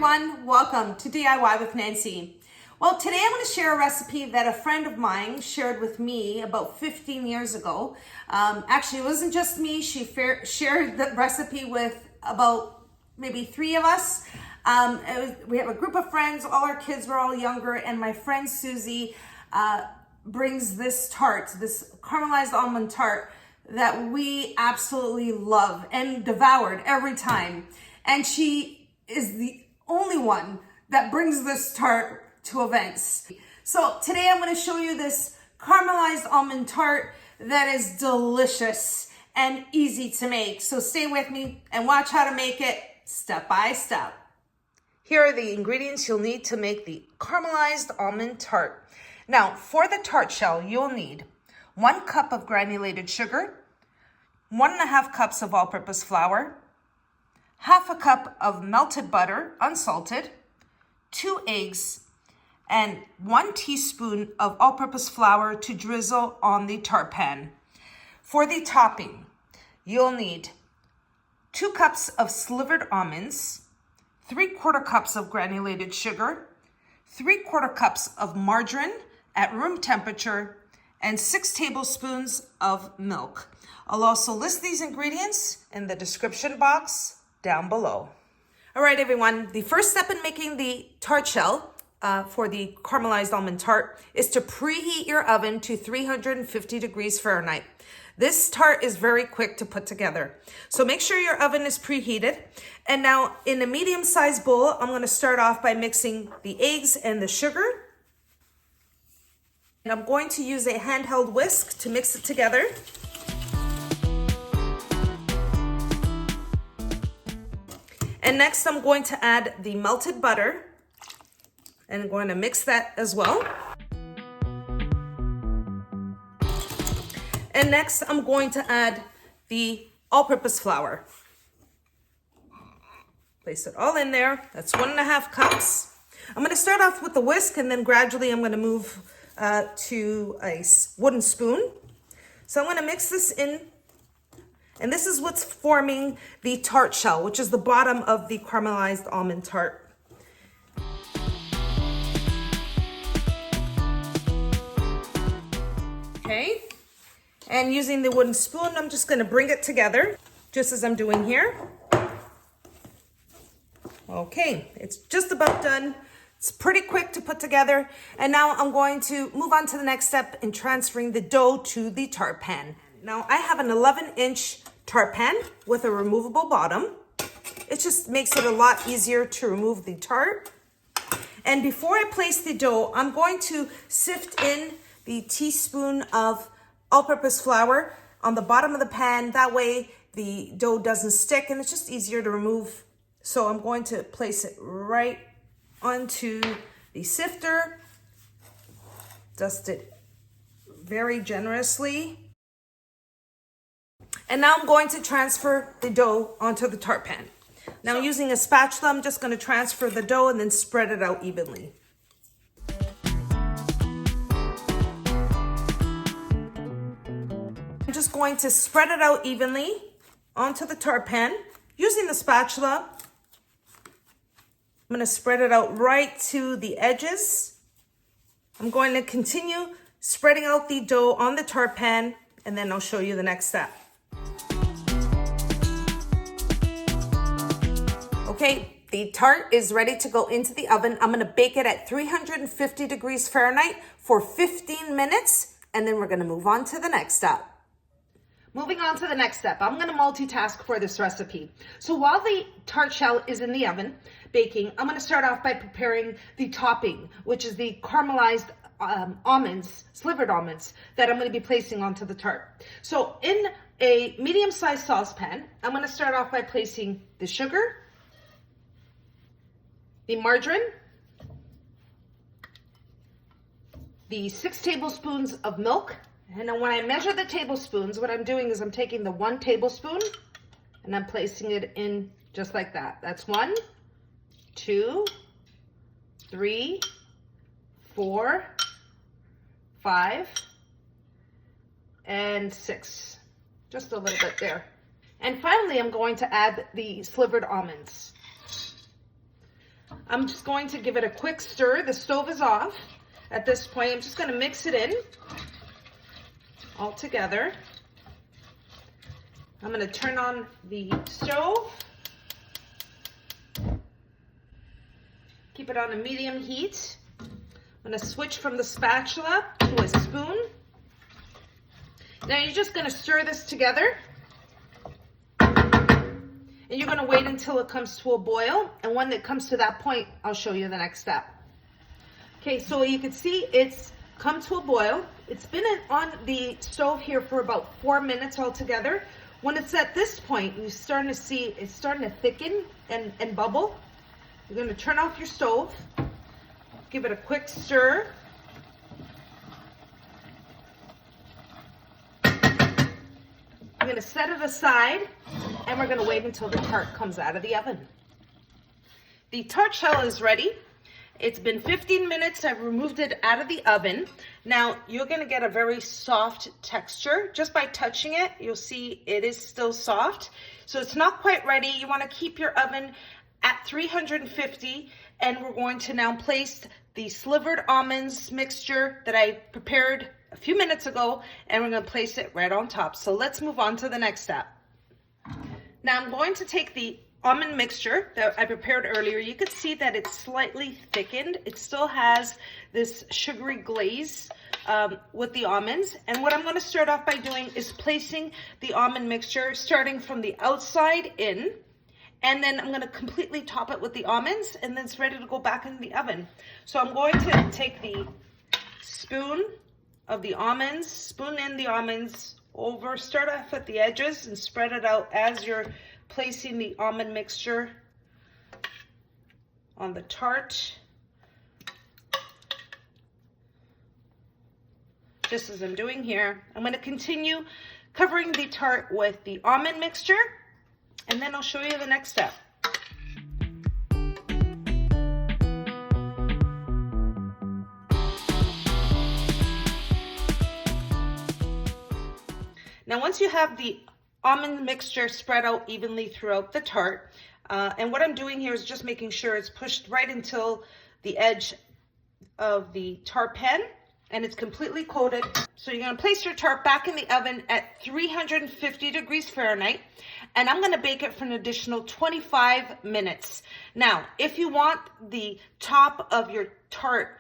everyone, welcome to DIY with Nancy. Well, today I'm going to share a recipe that a friend of mine shared with me about 15 years ago. Actually, it wasn't just me. She shared the recipe with about maybe 3 of us. We have a group of friends, all our kids were all younger, and my friend Susie brings this tart, this caramelized almond tart that we absolutely love and devoured every time. And she is the only one that brings this tart to events. So today I'm going to show you this caramelized almond tart that is delicious and easy to make. So stay with me and watch how to make it step by step. Here are the ingredients you'll need to make the caramelized almond tart. Now, for the tart shell, you'll need 1 cup of granulated sugar, 1.5 cups of all-purpose flour, 1/2 cup of melted butter, unsalted, 2 eggs, and 1 teaspoon of all-purpose flour to drizzle on the tart pan. For the topping, you'll need 2 cups of slivered almonds, 3/4 cups of granulated sugar, 3/4 cups of margarine at room temperature, and 6 tablespoons of milk. I'll also list these ingredients in the description box down below. All right, everyone, the first step in making the tart shell for the caramelized almond tart is to preheat your oven to 350 degrees Fahrenheit. This tart is very quick to put together. So make sure your oven is preheated. And now in a medium-sized bowl, I'm going to start off by mixing the eggs and the sugar. And I'm going to use a handheld whisk to mix it together. And next I'm going to add the melted butter. And I'm going to mix that as well. And next, I'm going to add the all-purpose flour. Place it all in there. That's 1.5 cups. I'm going to start off with the whisk, and then gradually I'm going to move to a wooden spoon. So I'm going to mix this in, and this is what's forming the tart shell, which is the bottom of the caramelized almond tart. Okay. And using the wooden spoon, I'm just going to bring it together, just as I'm doing here. Okay, it's just about done. It's pretty quick to put together. And now I'm going to move on to the next step in transferring the dough to the tart pan. Now I have an 11-inch tart pan with a removable bottom. It just makes it a lot easier to remove the tart. And before I place the dough, I'm going to sift in the teaspoon of all-purpose flour on the bottom of the pan. That way the dough doesn't stick and it's just easier to remove. So I'm going to place it right onto the sifter. Dust it very generously. And now I'm going to transfer the dough onto the tart pan. Now using a spatula, I'm just going to transfer the dough and then spread it out evenly. I'm just going to spread it out evenly onto the tart pan using the spatula. I'm going to spread it out right to the edges. I'm going to continue spreading out the dough on the tart pan, and then I'll show you the next step. Okay, the tart is ready to go into the oven. I'm going to bake it at 350 degrees Fahrenheit for 15 minutes, and then we're going to move on to the next step. Moving on to the next step, I'm going to multitask for this recipe. So while the tart shell is in the oven baking, I'm going to start off by preparing the topping, which is the caramelized almonds, slivered almonds, that I'm going to be placing onto the tart. So in a medium-sized saucepan, I'm going to start off by placing the sugar, the margarine, the 6 tablespoons of milk. And then when I measure the tablespoons, what I'm doing is I'm taking the 1 tablespoon and I'm placing it in just like that. That's 1, 2, 3, 4, 5, and 6. Just a little bit there. And finally, I'm going to add the slivered almonds. I'm just going to give it a quick stir. The stove is off at this point. I'm just going to mix it in all together. I'm going to turn on the stove. Keep it on a medium heat. I'm going to switch from the spatula to a spoon. Now you're just going to stir this together. And you're going to wait until it comes to a boil. And when it comes to that point, I'll show you the next step. Okay, so you can see it's come to a boil. It's been on the stove here for about 4 minutes altogether. When it's at this point, you're starting to see it's starting to thicken and bubble. You're going to turn off your stove. Give it a quick stir. I'm going to set it aside, and we're going to wait until the tart comes out of the oven. The tart shell is ready. It's been 15 minutes. I've removed it out of the oven. Now, you're going to get a very soft texture. Just by touching it, you'll see it is still soft. So it's not quite ready. You want to keep your oven at 350, and we're going to now place the slivered almonds mixture that I prepared a few minutes ago, and we're going to place it right on top. So let's move on to the next step. Now I'm going to take the almond mixture that I prepared earlier. You can see that it's slightly thickened. It still has this sugary glaze with the almonds. And what I'm going to start off by doing is placing the almond mixture starting from the outside in, and then I'm going to completely top it with the almonds, and then it's ready to go back in the oven. So I'm going to take the spoon of the almonds, spoon in the almonds over, start off at the edges and spread it out as you're placing the almond mixture on the tart. Just as I'm doing here, I'm going to continue covering the tart with the almond mixture, and then I'll show you the next step. Now, once you have the almond mixture spread out evenly throughout the tart, and what I'm doing here is just making sure it's pushed right until the edge of the tart pan, and it's completely coated. So you're going to place your tart back in the oven at 350 degrees Fahrenheit, and I'm going to bake it for an additional 25 minutes. Now, if you want the top of your tart,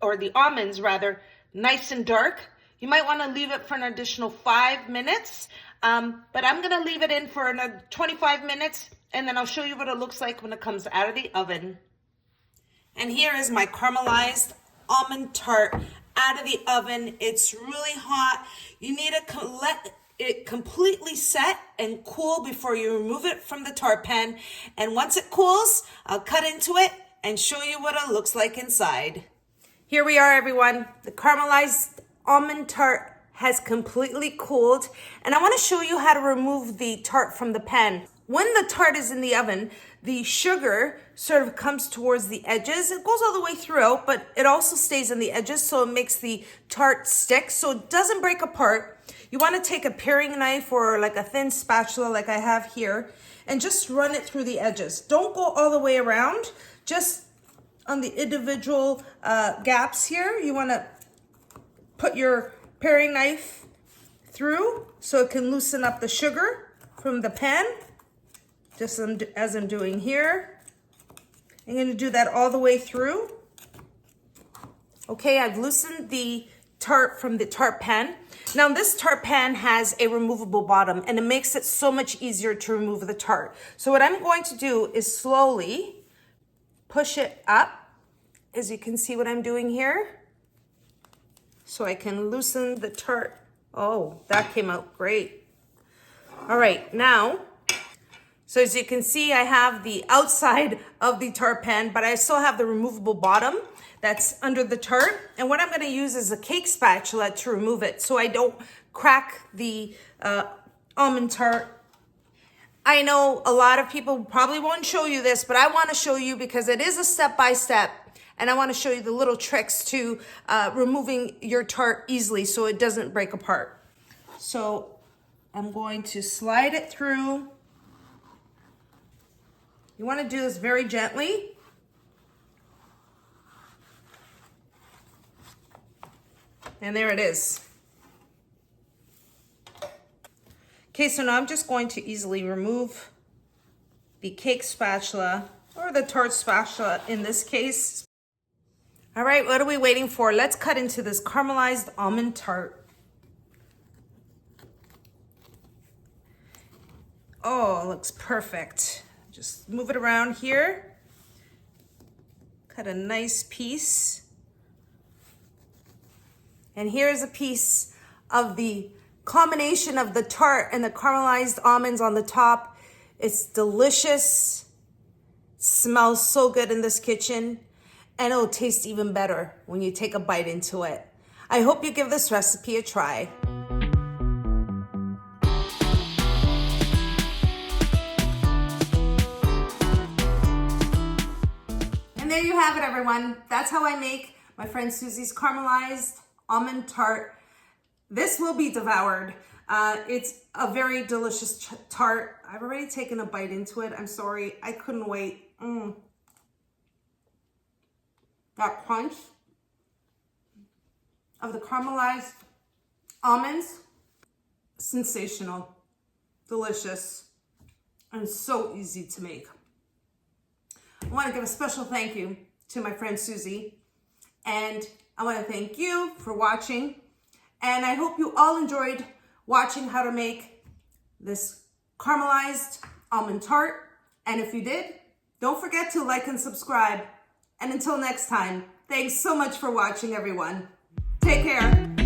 or the almonds rather, nice and dark, you might want to leave it for an additional 5 minutes, but I'm going to leave it in for another 25 minutes, and then I'll show you what it looks like when it comes out of the oven. And here is my caramelized almond tart out of the oven. It's really hot. You need to let it completely set and cool before you remove it from the tart pan. And once it cools, I'll cut into it and show you what it looks like inside. Here we are, everyone. The caramelized almond tart has completely cooled, and I want to show you how to remove the tart from the pan. When the tart is in the oven, the sugar sort of comes towards the edges. It goes all the way throughout, but it also stays on the edges, so it makes the tart stick so it doesn't break apart. You want to take a paring knife or like a thin spatula like I have here and just run it through the edges. Don't go all the way around, just on the individual gaps here. You want to put your paring knife through so it can loosen up the sugar from the pan, just as I'm doing here. I'm going to do that all the way through. Okay, I've loosened the tart from the tart pan. Now this tart pan has a removable bottom, and it makes it so much easier to remove the tart. So what I'm going to do is slowly push it up, as you can see what I'm doing here, so I can loosen the tart. Oh, that came out great. All right, now, so as you can see, I have the outside of the tart pan, but I still have the removable bottom that's under the tart. And what I'm gonna use is a cake spatula to remove it so I don't crack the almond tart. I know a lot of people probably won't show you this, but I wanna show you because it is a step-by-step. And I want to show you the little tricks to removing your tart easily so it doesn't break apart. So I'm going to slide it through. You want to do this very gently. And there it is. Okay, so now I'm just going to easily remove the cake spatula, or the tart spatula in this case. All right, what are we waiting for? Let's cut into this caramelized almond tart. Oh, it looks perfect. Just move it around here. Cut a nice piece. And here's a piece of the combination of the tart and the caramelized almonds on the top. It's delicious. Smells so good in this kitchen. And it'll taste even better when you take a bite into it. I hope you give this recipe a try. And there you have it, everyone. That's how I make my friend Susie's caramelized almond tart. This will be devoured. It's a very delicious tart. I've already taken a bite into it. I'm sorry, I couldn't wait. That crunch of the caramelized almonds, sensational, delicious, and so easy to make. I want to give a special thank you to my friend Susie, and I want to thank you for watching, and I hope you all enjoyed watching how to make this caramelized almond tart, and if you did, don't forget to like and subscribe. And until next time, thanks so much for watching, everyone. Take care.